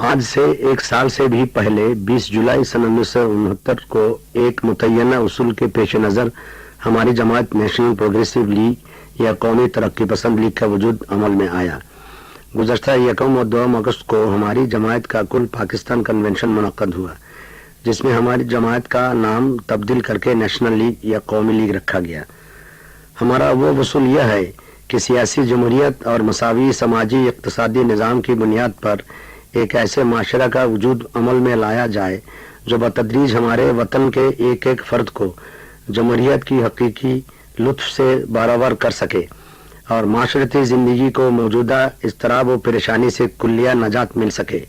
آج سے ایک سال سے بھی پہلے 20 جولائی سن 1969 کو ایک متعینہ اصول کے پیش نظر ہماری جماعت نیشنل پروگریسو لیگ یا قومی ترقی پسند لیگ کا وجود عمل میں آیا۔ گزشتہ 1 اور 2 اگست کو ہماری جماعت کا کل پاکستان کنونشن منعقد ہوا، جس میں ہماری جماعت کا نام تبدیل کر کے نیشنل لیگ یا قومی لیگ رکھا گیا۔ ہمارا وہ اصول یہ ہے کہ سیاسی جمہوریت اور مساوی سماجی اقتصادی نظام کی بنیاد پر ایک ایسے معاشرہ کا وجود عمل میں لایا جائے جو بتدریج ہمارے وطن کے ایک ایک فرد کو جمہوریت کی حقیقی لطف سے برابر کر سکے اور معاشرتی زندگی کو موجودہ اضطراب و پریشانی سے کلیہ نجات مل سکے۔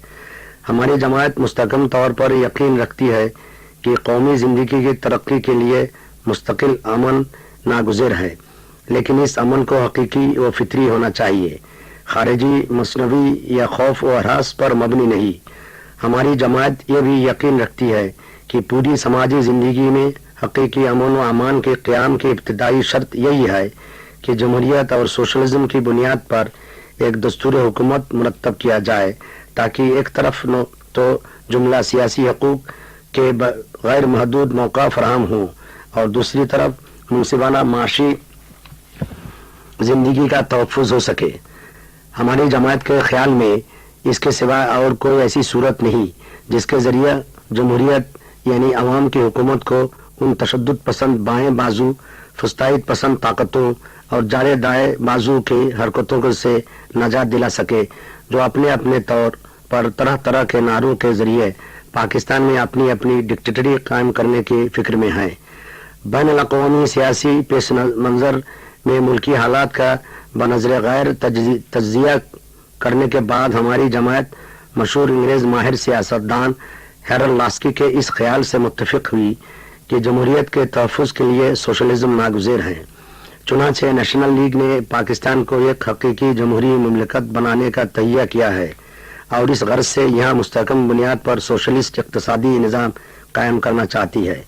ہماری جماعت مستقل طور پر یقین رکھتی ہے کہ قومی زندگی کی ترقی کے لیے مستقل امن ناگزیر ہے، لیکن اس امن کو حقیقی و فطری ہونا چاہیے، خارجی مصنوعی یا خوف و ہراس پر مبنی نہیں۔ ہماری جماعت یہ بھی یقین رکھتی ہے کہ پوری سماجی زندگی میں حقیقی امن و امان کے قیام کی ابتدائی شرط یہی ہے کہ جمہوریت اور سوشلزم کی بنیاد پر ایک دستور حکومت مرتب کیا جائے، تاکہ ایک طرف تو جملہ سیاسی حقوق کے غیر محدود موقع فراہم ہوں اور دوسری طرف منصفانہ معاشی زندگی کا تحفظ ہو سکے۔ ہماری جماعت کے خیال میں اس کے سوا اور کوئی ایسی صورت نہیں جس کے ذریعے جمہوریت یعنی عوام کی حکومت کو ان تشدد پسند بائیں بازو، فسطائیت پسند طاقتوں اور جارے دائیں بازو کی حرکتوں سے نجات دلا سکے، جو اپنے اپنے طور پر طرح طرح کے نعروں کے ذریعے پاکستان میں اپنی اپنی ڈکٹیٹری قائم کرنے کی فکر میں ہیں۔ بین الاقوامی سیاسی پیش منظر میں ملکی حالات کا بنظر غیر تجزیہ کرنے کے بعد ہماری جماعت مشہور انگریز ماہر سیاستدان ہیرل لاسکی کے اس خیال سے متفق ہوئی کہ جمہوریت کے تحفظ کے لیے سوشلزم ناگزیر ہے۔ چنانچہ نیشنل لیگ نے پاکستان کو ایک حقیقی جمہوری مملکت بنانے کا تہیہ کیا ہے اور اس غرض سے یہاں مستحکم بنیاد پر سوشلسٹ اقتصادی نظام قائم کرنا چاہتی ہے۔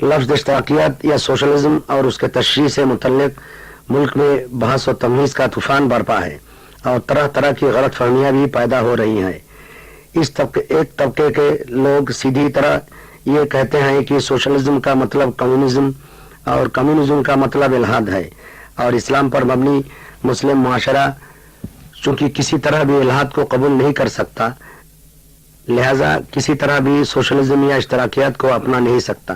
لفظ اشتراکیت یا سوشلزم اور اس کے تشریح سے متعلق ملک میں بحث و تمیز کا طوفان برپا ہے اور طرح طرح کی غلط فہمیاں بھی پیدا ہو رہی ہیں۔ ایک طبقے کے لوگ سیدھی طرح یہ کہتے ہیں کہ سوشلزم کا مطلب کمیونزم اور کمیونزم کا مطلب الحاد ہے، اور اسلام پر مبنی مسلم معاشرہ چونکہ کسی طرح بھی الحاد کو قبول نہیں کر سکتا، لہذا کسی طرح بھی سوشلزم یا اشتراکیت کو اپنا نہیں سکتا۔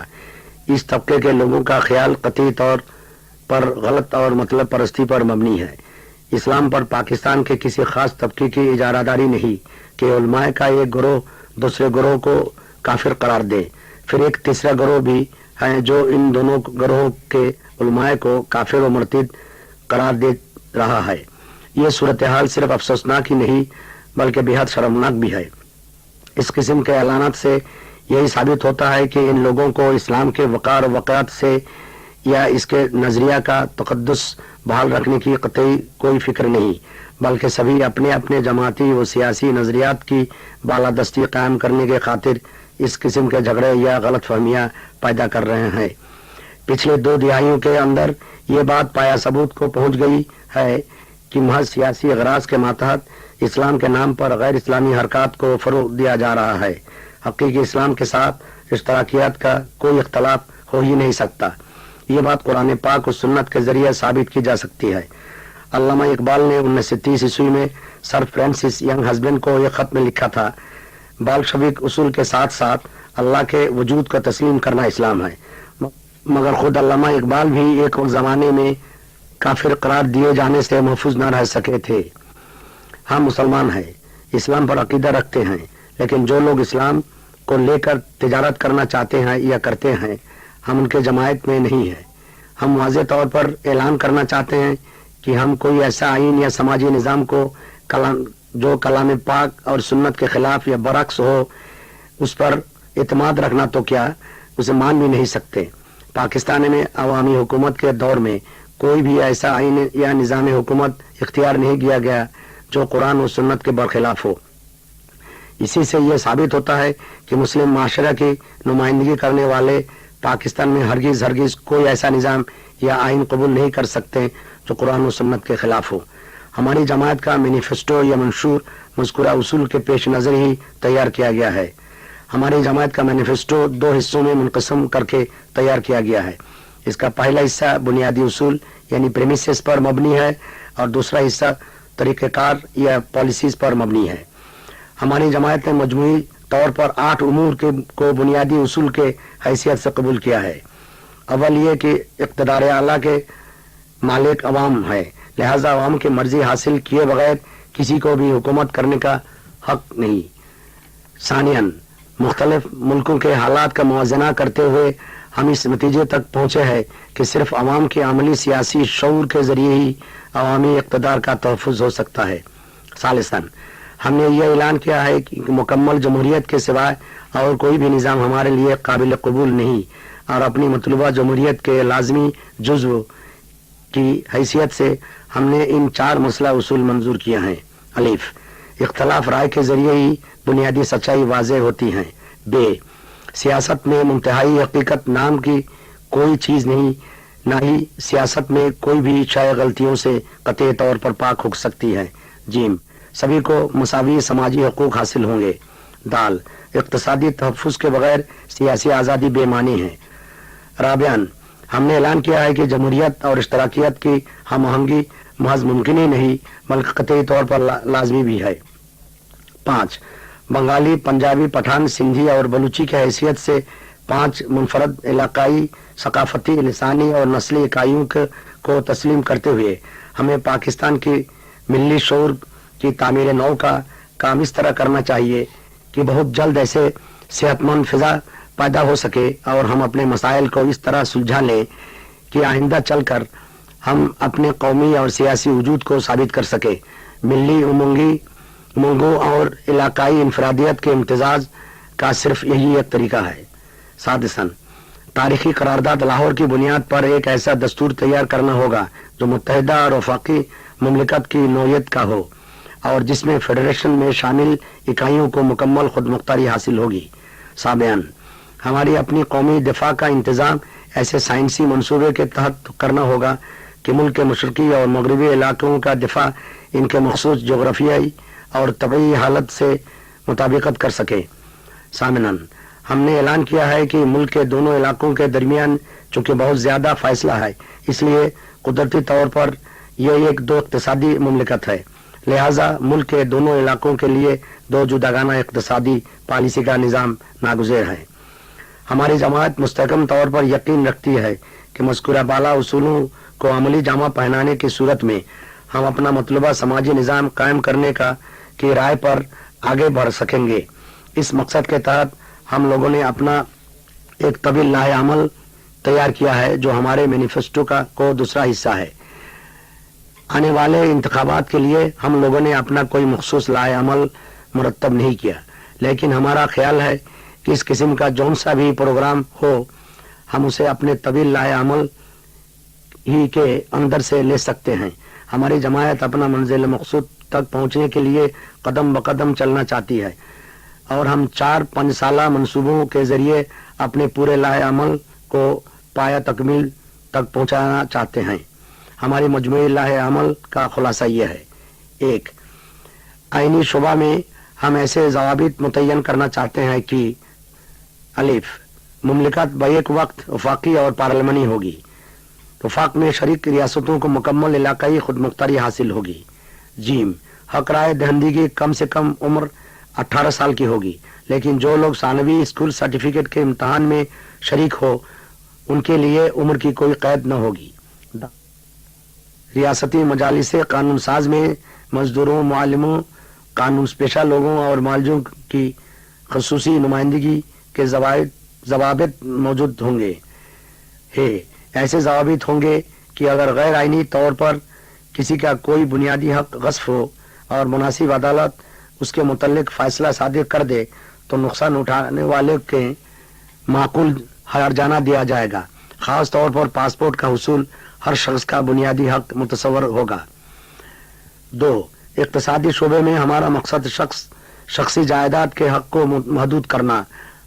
اس طبقے کے لوگوں کا خیال قطعی طور پر غلط اور مطلب پرستی پر مبنی ہے۔ اسلام پر پاکستان کے کسی خاص طبقے کی اجارہ داری نہیں کہ علماء کا ایک گروہ دوسرے گروہ کو کافر قرار دے، پھر ایک تیسرا گروہ بھی ہے جو ان دونوں گروہوں کے علماء کو کافر و مرتد قرار دے رہا ہے۔ یہ صورتحال صرف افسوسناک ہی نہیں بلکہ بہت شرمناک بھی ہے۔ اس قسم کے اعلانات سے یہی ثابت ہوتا ہے کہ ان لوگوں کو اسلام کے وقار و وقات سے یا اس کے نظریہ کا تقدس بحال رکھنے کی قطعی کوئی فکر نہیں، بلکہ سبھی اپنے اپنے جماعتی و سیاسی نظریات کی بالادستی قائم کرنے کے خاطر اس قسم کے جھگڑے یا غلط فہمیاں پیدا کر رہے ہیں۔ پچھلے 2 دہائیوں کے اندر یہ بات پایا ثبوت کو پہنچ گئی ہے کہ محض سیاسی اغراض کے ماتحت اسلام کے نام پر غیر اسلامی حرکات کو فروغ دیا جا رہا ہے۔ حقیقی اسلام کے ساتھ اشتراکیات کا کوئی اختلاف ہو ہی نہیں سکتا۔ یہ بات قرآن پاک و سنت کے ذریعے ثابت کی جا سکتی ہے۔ علامہ اقبال نے 1930 عیسوی میں سر فرانسس ینگ ہسبینڈ کو یہ خط میں لکھا تھا، بالشوک اصول کے ساتھ ساتھ اللہ کے وجود کو تسلیم کرنا اسلام ہے۔ مگر خود علامہ اقبال بھی ایک زمانے میں کافر قرار دیے جانے سے محفوظ نہ رہ سکے تھے۔ ہم مسلمان ہیں، اسلام پر عقیدہ رکھتے ہیں، لیکن جو لوگ اسلام کو لے کر تجارت کرنا چاہتے ہیں یا کرتے ہیں، ہم ان کے جماعت میں نہیں ہیں۔ ہم واضح طور پر اعلان کرنا چاہتے ہیں کہ ہم کوئی ایسا آئین یا سماجی نظام کو جو کلام پاک اور سنت کے خلاف یا برعکس ہو اس پر اعتماد رکھنا تو کیا اسے مان بھی نہیں سکتے۔ پاکستان میں عوامی حکومت کے دور میں کوئی بھی ایسا آئین یا نظام حکومت اختیار نہیں کیا گیا جو قرآن و سنت کے برخلاف ہو۔ اسی سے یہ ثابت ہوتا ہے کہ مسلم معاشرہ کی نمائندگی کرنے والے پاکستان میں ہرگز کوئی ایسا نظام یا آئین قبول نہیں کر سکتے جو قرآن و سنت کے خلاف ہو۔ ہماری جماعت کا مینیفیسٹو یا منشور مذکورہ اصول کے پیش نظر ہی تیار کیا گیا ہے۔ ہماری جماعت کا مینیفیسٹو 2 حصوں میں منقسم کر کے تیار کیا گیا ہے۔ اس کا پہلا حصہ بنیادی اصول یعنی پریمیسز پر مبنی ہے اور دوسرا حصہ طریقہ کار یا پالیسیز پر مبنی ہے۔ ہماری جماعت نے مجموعی طور پر 8 امور کو بنیادی اصول کے حیثیت سے قبول کیا ہے۔ اول یہ کہ اقتدار اعلیٰ کے مالک عوام ہے، لہذا عوام کی مرضی حاصل کیے بغیر کسی کو بھی حکومت کرنے کا حق نہیں۔ ثانیاً، مختلف ملکوں کے حالات کا موازنہ کرتے ہوئے ہم اس نتیجے تک پہنچے ہیں کہ صرف عوام کے عملی سیاسی شعور کے ذریعے ہی عوامی اقتدار کا تحفظ ہو سکتا ہے۔ ثالثاً، ہم نے یہ اعلان کیا ہے کہ مکمل جمہوریت کے سوائے اور کوئی بھی نظام ہمارے لیے قابل قبول نہیں، اور اپنی مطلوبہ جمہوریت کے لازمی جزو کی حیثیت سے ہم نے ان 4 مسئلہ اصول منظور کیا ہیں۔ الف، اختلاف رائے کے ذریعے ہی بنیادی سچائی واضح ہوتی ہے۔ ب، سیاست میں منتہائی حقیقت نام کی کوئی چیز نہیں، نہ ہی سیاست میں کوئی بھی شائع غلطیوں سے قطعی طور پر پاک ہو سکتی ہے۔ جیم، سبھی کو مساوی سماجی حقوق حاصل ہوں گے۔ دال، اقتصادی تحفظ کے بغیر سیاسی آزادی بے معنی ہے۔ رابعاً، ہم نے اعلان کیا ہے کہ جمہوریت اور اشتراکیت کی ہم آہنگی محض ممکن ہی نہیں بلکہ قطعی طور پر لازمی بھی ہے۔ 5، بنگالی، پنجابی، پٹھان، سندھی اور بلوچی کی حیثیت سے 5 منفرد علاقائی، ثقافتی، لسانی اور نسلی اکائیوں کو تسلیم کرتے ہوئے ہمیں پاکستان کی ملی شعور کی تعمیر نو کا کام اس طرح کرنا چاہیے کہ بہت جلد ایسے صحت مند فضا پیدا ہو سکے اور ہم اپنے مسائل کو اس طرح سلجھا لیں کہ آئندہ چل کر ہم اپنے قومی اور سیاسی وجود کو ثابت کر سکے۔ ملی امنگوں اور علاقائی انفرادیت کے امتزاج کا صرف یہی ایک طریقہ ہے۔ سادساً، تاریخی قرارداد لاہور کی بنیاد پر ایک ایسا دستور تیار کرنا ہوگا جو متحدہ اور وفاقی مملکت کی نوعیت کا ہو اور جس میں فیڈریشن میں شامل اکائیوں کو مکمل خود مختاری حاصل ہوگی۔ سابعاً، ہماری اپنی قومی دفاع کا انتظام ایسے سائنسی منصوبے کے تحت کرنا ہوگا کہ ملک کے مشرقی اور مغربی علاقوں کا دفاع ان کے مخصوص جغرافیائی اور طبعی حالت سے مطابقت کر سکے۔ ثامناً، ہم نے اعلان کیا ہے کہ ملک کے دونوں علاقوں کے درمیان چونکہ بہت زیادہ فاصلہ ہے، اس لیے قدرتی طور پر یہ ایک 2 اقتصادی مملکت ہے، لہذا ملک کے دونوں علاقوں کے لیے 2 جداگانہ اقتصادی پالیسی کا نظام ناگزیر ہے۔ ہماری جماعت مستحکم طور پر یقین رکھتی ہے کہ مذکورہ بالا اصولوں کو عملی جامہ پہنانے کی صورت میں ہم اپنا مطلوبہ سماجی نظام قائم کرنے کی رائے پر آگے بڑھ سکیں گے۔ اس مقصد کے تحت ہم لوگوں نے اپنا ایک طویل لاہ عمل تیار کیا ہے جو ہمارے مینیفیسٹو کو دوسرا حصہ ہے۔ آنے والے انتخابات کے لیے ہم لوگوں نے اپنا کوئی مخصوص لاہ عمل مرتب نہیں کیا، لیکن ہمارا خیال ہے کہ اس قسم کا جون سا بھی پروگرام ہو ہم اسے اپنے طویل لاہ عمل ہی کے اندر سے لے سکتے ہیں۔ ہماری جماعت اپنا منزل مقصود تک پہنچنے کے لیے قدم بقدم چلنا چاہتی ہے اور ہم 4-5 سالہ منصوبوں کے ذریعے اپنے پورے لاہ عمل کو پایہ تکمیل تک پہنچانا چاہتے ہیں۔ ہماری مجموعی لاہ عمل کا خلاصہ یہ ہے: 1، آئینی شعبہ میں ہم ایسے ضوابط متعین کرنا چاہتے ہیں کہ الف، مملکت بیک وقت وفاقی اور پارلیمانی ہوگی۔ وفاق میں شریک ریاستوں کو مکمل علاقائی خود مختاری حاصل ہوگی۔ جیم، حق رائے دہندگی کم سے کم عمر 18 سال کی ہوگی، لیکن جو لوگ ثانوی اسکول سرٹیفکیٹ کے امتحان میں شریک ہو ان کے لیے عمر کی کوئی قید نہ ہوگی۔ ریاستی مجالس قانون ساز میں مزدوروں، معلموں، قانون پیشہ لوگوں اور معالجوں کی خصوصی نمائندگی کے ضوابط موجود ہوں گے۔ ایسے ضوابط ہوں گے کہ اگر غیر آئینی طور پر کسی کا کوئی بنیادی حق غصب ہو اور مناسب عدالت اس کے متعلق فیصلہ صادر کر دے تو نقصان اٹھانے والے کے معقول ہرجانہ دیا جائے گا۔ خاص طور پر پاسپورٹ کا حصول ہر شخص کا بنیادی حق متصور ہوگا۔ 2، اقتصادی شعبے میں ہمارا مقصد شخصی جائیداد کے حق کو محدود کرنا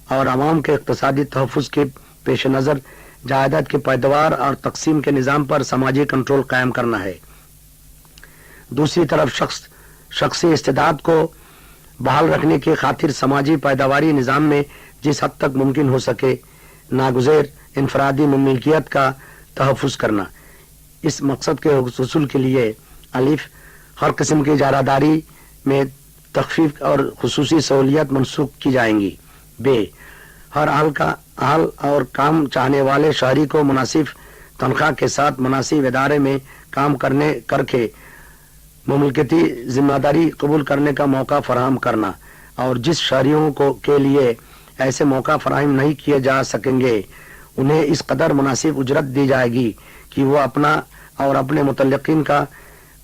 اور عوام کے اقتصادی تحفظ کے پیش نظر جائیداد کے پیداوار اور تقسیم کے نظام پر سماجی کنٹرول قائم کرنا ہے۔ دوسری طرف شخصی استعداد کو بحال رکھنے کی خاطر سماجی پائیداری نظام میں جس حد تک ممکن ہو سکے ناگزیر انفرادی ملکیت کا تحفظ کرنا. اس مقصد کے حصول کے لیے الف ہر قسم کی اجارہ داری میں تخفیف اور خصوصی سہولیات منسوخ کی جائیں گی. ب ہر اہل اور کام چاہنے والے شہری کو مناسب تنخواہ کے ساتھ مناسب ادارے میں کام کر کے مملکتی ذمہ داری قبول کرنے کا موقع فراہم کرنا، اور جس شہریوں کے لیے ایسے موقع فراہم نہیں کیے جا سکیں گے انہیں اس قدر مناسب اجرت دی جائے گی کہ وہ اپنا اور اپنے متعلقین کا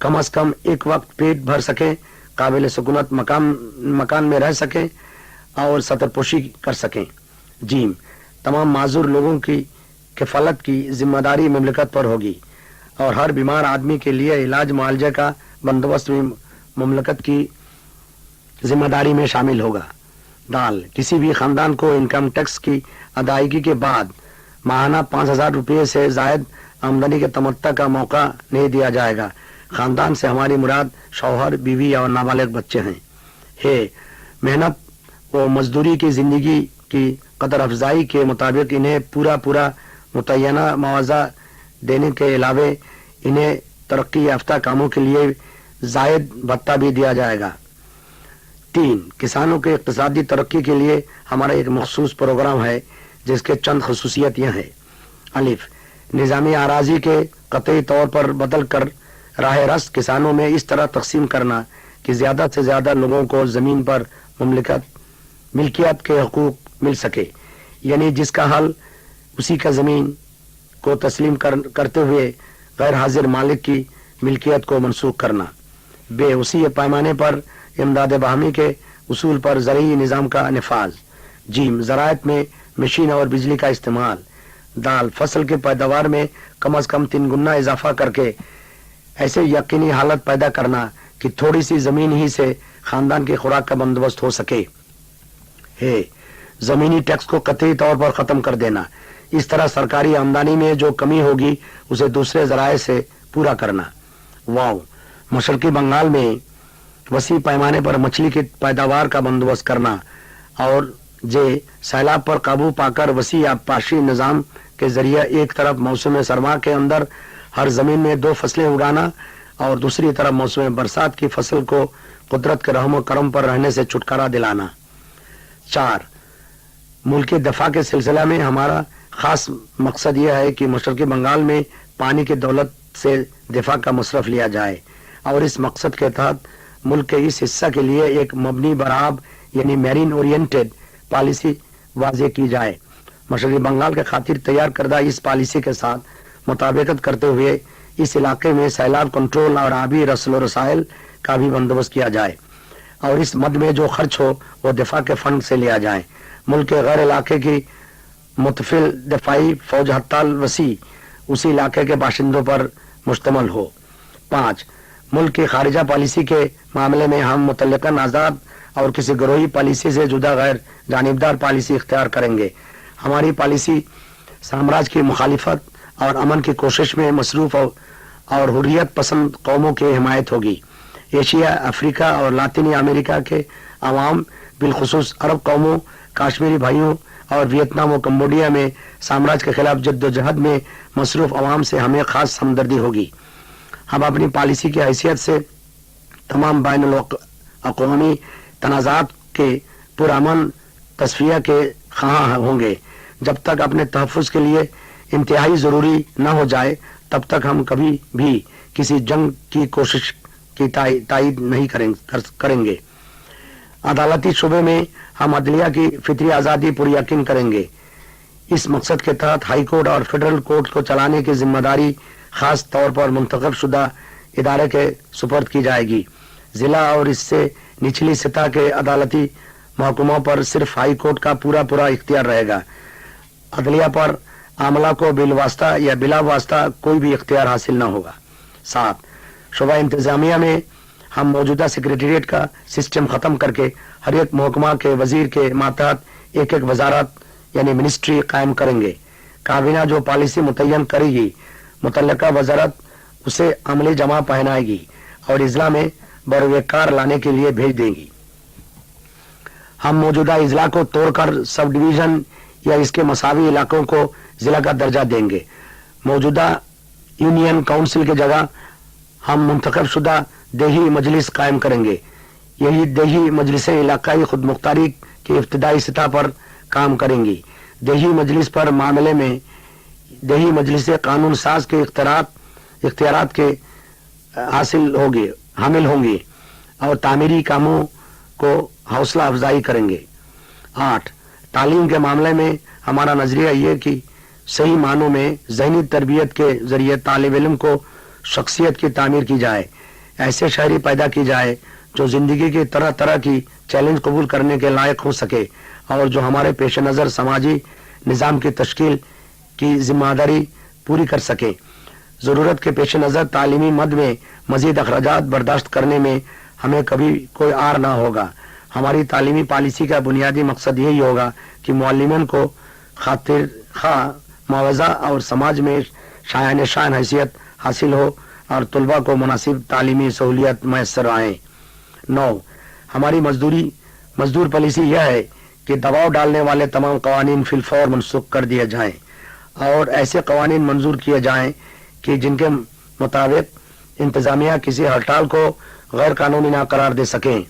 کم از کم ایک وقت پیٹ بھر سکیں، قابل سکونت مکان میں رہ سکیں اور سطر پوشی کر سکیں. جیم تمام معذور لوگوں کی کفالت کی ذمہ داری مملکت پر ہوگی اور ہر بیمار آدمی کے لیے علاج معالجے کا بندوبست بھی مملکت کی ذمہ داری میں شامل ہوگا. دال کسی بھی خاندان کو انکم ٹیکس کی ادائیگی کے بعد ماہانہ 5,000 روپے سے زائد آمدنی کے تمتع کا موقع نہیں دیا جائے گا. خاندان سے ہماری مراد شوہر، بیوی اور نابالغ بچے ہیں. محنت و مزدوری کی زندگی کی قدر افزائی کے مطابق انہیں پورا متعینہ معاوضہ دینے کے علاوہ انہیں ترقی یافتہ کاموں کے لیے زائد بھتہ بھی دیا جائے گا. 3 کسانوں کے اقتصادی ترقی کے لیے ہمارا ایک مخصوص پروگرام ہے جس کے چند خصوصیت یہ ہیں. الف نظامی اراضی کے قطعی طور پر بدل کر راہ راست کسانوں میں اس طرح تقسیم کرنا کہ زیادہ سے زیادہ لوگوں کو زمین پر ملکیت کے حقوق مل سکے، یعنی جس کا حل اسی کا زمین کو تسلیم کرتے ہوئے غیر حاضر مالک کی ملکیت کو منسوخ کرنا. ب اسی پیمانے پر امداد باہمی کے اصول پر زرعی نظام کا نفاذ. جیم زراعت میں مشین اور بجلی کا استعمال. دال فصل کی پیداوار میں کم از کم 3 گنا اضافہ کر کے ایسے یقینی حالت پیدا کرنا کہ تھوڑی سی زمین ہی سے خاندان کی خوراک کا بندوبست ہو سکے. زمینی ٹیکس کو قطعی طور پر ختم کر دینا. اس طرح سرکاری آمدنی میں جو کمی ہوگی اسے دوسرے ذرائع سے پورا کرنا. واو مشرقی بنگال میں وسیع پیمانے پر مچھلی کی پیداوار کا بندوبست کرنا اور سیلاب پر قابو پا کر وسیع آبپاشی نظام کے ذریعے ایک طرف موسم سرما کے اندر ہر زمین میں 2 فصلیں اگانا اور دوسری طرف موسم برسات کی فصل کو قدرت کے رحم و کرم پر رہنے سے چھٹکارا دلانا. 4 ملک دفاع کے سلسلہ میں ہمارا خاص مقصد یہ ہے کہ مشرقی بنگال میں پانی کی دولت سے دفاع کا مصرف لیا جائے اور اس مقصد کے تحت ملک کے اس حصہ کے لیے ایک مبنی برآب یعنی میرین اورینٹڈ پالیسی واضح کی جائے. مشرقی بنگال کے خاطر تیار کردہ اس پالیسی کے ساتھ مطابقت کرتے ہوئے اس علاقے میں سیلاب کنٹرول اور آبی رسل و رسائل کا بھی بندوبست کیا جائے اور اس مد میں جو خرچ ہو وہ دفاع کے فنڈ سے لیا جائے. ملک کے غیر علاقے کی متفل دفاعی فوج حتی الوسیع اسی علاقے کے باشندوں پر مشتمل ہو. 5 ملک کی خارجہ پالیسی کے معاملے میں ہم متعلقاً آزاد اور کسی گروہی پالیسی سے جدا غیر جانبدار پالیسی اختیار کریں گے. ہماری پالیسی سامراج کی مخالفت اور امن کی کوشش میں مصروف اور حریت پسند قوموں کی حمایت ہوگی. ایشیا، افریقہ اور لاطینی امریکہ کے عوام بالخصوص عرب قوموں، کشمیری بھائیوں اور ویتنام و کمبوڈیا میں سامراج کے خلاف جد و جہد میں مصروف عوام سے ہمیں خاص ہمدردی ہوگی. ہم اپنی پالیسی کی حیثیت سے تمام بین الاقوامی تنازعات کے پرامن تصفیہ کے خواہاں ہوں گے. جب تک اپنے تحفظ کے لیے انتہائی ضروری نہ ہو جائے تب تک ہم کبھی بھی کسی جنگ کی کوشش کی تائید نہیں کریں گے. عدالتی شعبے میں ہم عدلیہ کی فطری آزادی پر یقین کریں گے. اس مقصد کے تحت ہائی کورٹ اور فیڈرل کورٹ کو چلانے کی ذمہ داری خاص طور پر منتخب شدہ ادارے کے سپرد کی جائے گی. ضلع اور اس سے نچلی سطح کے عدالتی محکموں پر صرف ہائی کورٹ کا پورا اختیار رہے گا. عدلیہ پر عاملہ کو بالواسطہ یا بلا واسطہ کوئی بھی اختیار حاصل نہ ہوگا. 7 شعبہ انتظامیہ میں ہم موجودہ سیکریٹریٹ کا سسٹم ختم کر کے ہر ایک محکمہ کے وزیر کے ماتحت ایک وزارت یعنی منسٹری قائم کریں گے. کابینہ جو پالیسی متعین کرے گی متعلقہ وزارت اسے عملی جمع پہنائے گی اور اضلاع میں بروئے کار لانے کے لیے بھیج دیں گی. ہم موجودہ اضلاع کو توڑ کر سب ڈویژن یا اس کے مساوی علاقوں کو ضلع کا درجہ دیں گے. موجودہ یونین کونسل کی جگہ ہم منتخب شدہ دیہی مجلس قائم کریں گے. یہی دیہی مجلسیں علاقائی خود مختاری کی ابتدائی سطح پر کام کریں گی. دیہی مجلس پر معاملے میں دیہی مجلس قانون ساز کے اختیارات کے حامل ہوں گی اور تعمیری کاموں کو حوصلہ افزائی کریں گے. 8. تعلیم کے معاملے میں ہمارا نظریہ یہ کہ صحیح معنوں میں ذہنی تربیت کے ذریعے طالب علم کو شخصیت کی تعمیر کی جائے. ایسے شہری پیدا کی جائے جو زندگی کی طرح طرح کی چیلنج قبول کرنے کے لائق ہو سکے اور جو ہمارے پیش نظر سماجی نظام کی تشکیل کی ذمہ داری پوری کر سکے. ضرورت کے پیش نظر تعلیمی مد میں مزید اخراجات برداشت کرنے میں ہمیں کبھی کوئی آر نہ ہوگا. ہماری تعلیمی پالیسی کا بنیادی مقصد یہی ہوگا کہ معلمین کو خاطر خواہ معاوضہ اور سماج میں شایان شان حیثیت حاصل ہو اور طلباء کو مناسب تعلیمی سہولیات میسر آئیں. 9. ہماری مزدور پالیسی یہ ہے کہ دباؤ ڈالنے والے تمام قوانین فی الفور منسوخ کر دیے جائیں اور ایسے قوانین منظور کیے جائیں کہ جن کے مطابق انتظامیہ کسی ہڑتال کو غیر قانونی نہ قرار دے سکیں.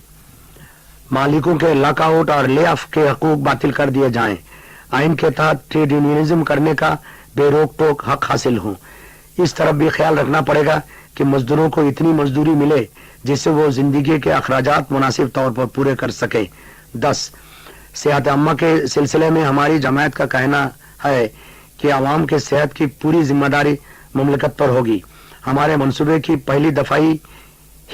مالکوں کے لاک آؤٹ اور لے آف کے حقوق باطل کر دیے جائیں. آئین کے تحت ٹریڈ یونینزم کرنے کا بے روک ٹوک حق حاصل ہوں. اس طرف بھی خیال رکھنا پڑے گا کہ مزدوروں کو اتنی مزدوری ملے جس سے وہ زندگی کے اخراجات مناسب طور پر پورے کر سکے. 10. صحت عامہ کے سلسلے میں ہماری جماعت کا کہنا ہے کہ عوام کے صحت کی پوری ذمہ داری مملکت پر ہوگی. ہمارے منصوبے کی پہلی دفعی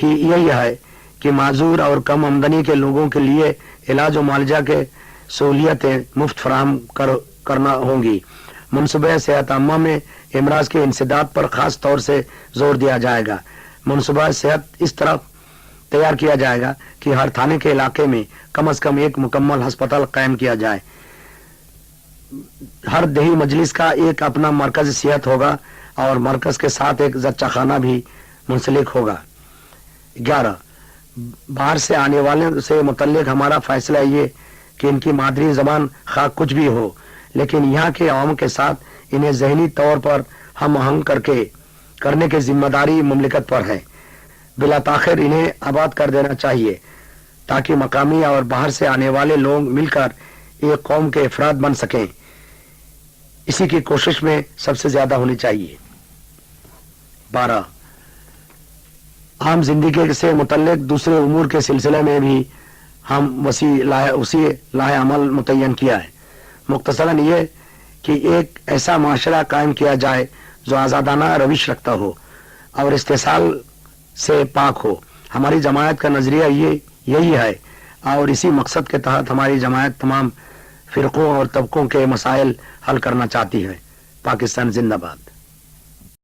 ہی یہی ہے کہ معذور اور کم آمدنی کے لوگوں کے لیے علاج و معالجہ کے سہولیتیں مفت فراہم کرنا ہوں گی. منصوبہ صحت عامہ میں امراض کے انسداد پر خاص طور سے زور دیا جائے گا. منصوبہ صحت اس طرح تیار کیا جائے گا کہ ہر تھانے کے علاقے میں کم از کم ایک مکمل ہسپتال قائم کیا جائے. ہر دیہی مجلس کا ایک اپنا مرکز صحت ہوگا اور مرکز کے ساتھ ایک زچہ خانہ بھی منسلک ہوگا. 11. باہر سے آنے والے سے متعلق ہمارا فیصلہ یہ کہ ان کی مادری زبان خواہ کچھ بھی ہو لیکن یہاں کے عوام کے ساتھ انہیں ذہنی طور پر ہم آہنگ کرنے کی ذمہ داری مملکت پر ہے. بلا تاخیر انہیں آباد کر دینا چاہیے تاکہ مقامی اور باہر سے آنے والے لوگ مل کر ایک قوم کے افراد بن سکیں. اسی کی کوشش میں سب سے زیادہ ہونی چاہیے. 12. عام زندگی سے متعلق دوسرے امور کے سلسلے میں بھی ہم اسی لاہ عمل متعین کیا ہے. مختصراً یہ کہ ایک ایسا معاشرہ قائم کیا جائے جو آزادانہ روش رکھتا ہو اور استحصال سے پاک ہو. ہماری جماعت کا نظریہ یہی ہے اور اسی مقصد کے تحت ہماری جماعت تمام فرقوں اور طبقوں کے مسائل حل کرنا چاہتی ہے. پاکستان زندہ باد.